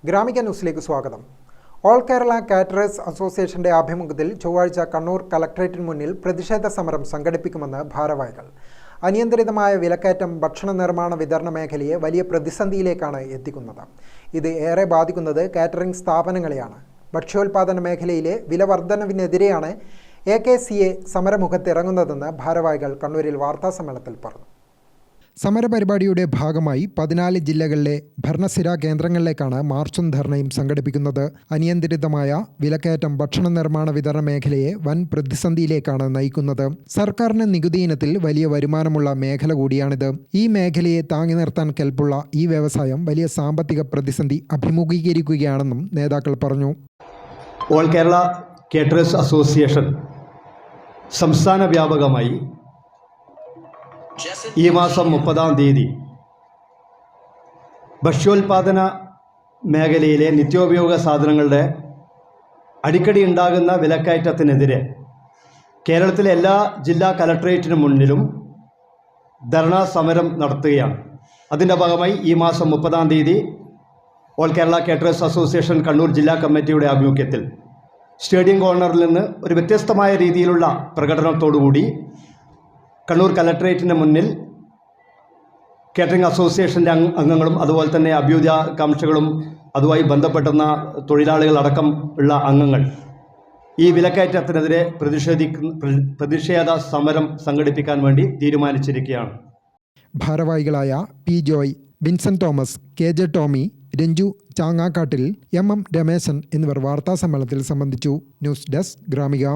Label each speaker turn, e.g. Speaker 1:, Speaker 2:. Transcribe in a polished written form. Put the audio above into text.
Speaker 1: ഗ്രാമിക ന്യൂസിലേക്ക് സ്വാഗതം. All Kerala caterers അസോസിയേഷന്റെ ആഭിമുഖ്യത്തിൽ ചൊവ്വാഴ്ച കണ്ണൂർ കളക്ടറേറ്റിന് മുന്നിൽ പ്രതിഷേധ സമരം സംഘടിപ്പിക്കുമെന്ന് ഭാരവാഹികൾ. അനിയന്ത്രിതമായ വിലക്കയറ്റം ഭക്ഷണ നിർമ്മാണ വിതരണ മേഖലയെ വലിയ പ്രതിസന്ധിയിലേക്കാണ് എത്തിക്കുന്നത്. ഇത് ഏറെ ബാധിക്കുന്നത് കാറ്ററിംഗ് സ്ഥാപനങ്ങളെയാണ്. ഭക്ഷ്യോൽപാദന മേഖലയിലെ വില വർധനവിനെതിരെയാണ് AKCA സമരമുഖത്തിറങ്ങുന്നതെന്ന് ഭാരവാഹികൾ കണ്ണൂരിൽ വാർത്താസമ്മേളനത്തിൽ പറഞ്ഞു. സമരപരിപാടിയുടെ ഭാഗമായി 14 ജില്ലകളിലെ ഭരണസിരാ കേന്ദ്രങ്ങളിലേക്കാണ് മാർച്ചും ധർണയും സംഘടിപ്പിക്കുന്നത്. അനിയന്ത്രിതമായ വിലക്കയറ്റം ഭക്ഷണ നിർമ്മാണ വിതരണ മേഖലയെ വൻ പ്രതിസന്ധിയിലേക്കാണ് നയിക്കുന്നത്. സർക്കാരിന് നികുതി ഇനത്തിൽ വലിയ വരുമാനമുള്ള മേഖല കൂടിയാണിത്. ഈ മേഖലയെ താങ്ങി നിർത്താൻ കെൽപ്പുള്ള ഈ വ്യവസായം വലിയ സാമ്പത്തിക പ്രതിസന്ധി അഭിമുഖീകരിക്കുകയാണെന്നും നേതാക്കൾ പറഞ്ഞു.
Speaker 2: ഓൾ കേരള കേറ്ററേഴ്സ് അസോസിയേഷൻ സംസ്ഥാന വ്യാപകമായി ഈ മാസം 30-ാം തീയതി ഭക്ഷ്യോൽപാദന മേഖലയിലെ നിത്യോപയോഗ സാധനങ്ങളുടെ അടിക്കടി ഉണ്ടാകുന്ന വിലക്കയറ്റത്തിനെതിരെ കേരളത്തിലെ എല്ലാ ജില്ലാ കലക്ടറേറ്റിന് മുന്നിലും ധർണാ സമരം നടത്തുകയാണ്. അതിൻ്റെ ഭാഗമായി ഈ മാസം 30-ാം തീയതി all Kerala caterers association Kannur ജില്ലാ കമ്മിറ്റിയുടെ ആഭിമുഖ്യത്തിൽ സ്റ്റേഡിയം കോർണറിൽ നിന്ന് ഒരു വ്യത്യസ്തമായ രീതിയിലുള്ള പ്രകടനത്തോടുകൂടി കണ്ണൂർ കലക്ടറേറ്റിന് മുന്നിൽ കേറ്ററിംഗ് അസോസിയേഷൻ്റെ അംഗങ്ങളും അതുപോലെ തന്നെ അഭ്യുദയകാംക്ഷികളും അതുമായി ബന്ധപ്പെടുന്ന തൊഴിലാളികളടക്കം ഉള്ള അംഗങ്ങൾ ഈ വിലക്കയറ്റത്തിനെതിരെ പ്രതിഷേധ സമരം സംഘടിപ്പിക്കാൻ വേണ്ടി തീരുമാനിച്ചിരിക്കുകയാണ്.
Speaker 1: ഭാരവാഹികളായ P. Joy, Vincent Thomas, KJ Tomy, Ranju Changakkattil, MM Rameshan എന്നിവർ വാർത്താസമ്മേളനത്തിൽ സംബന്ധിച്ചു. News desk Gramika.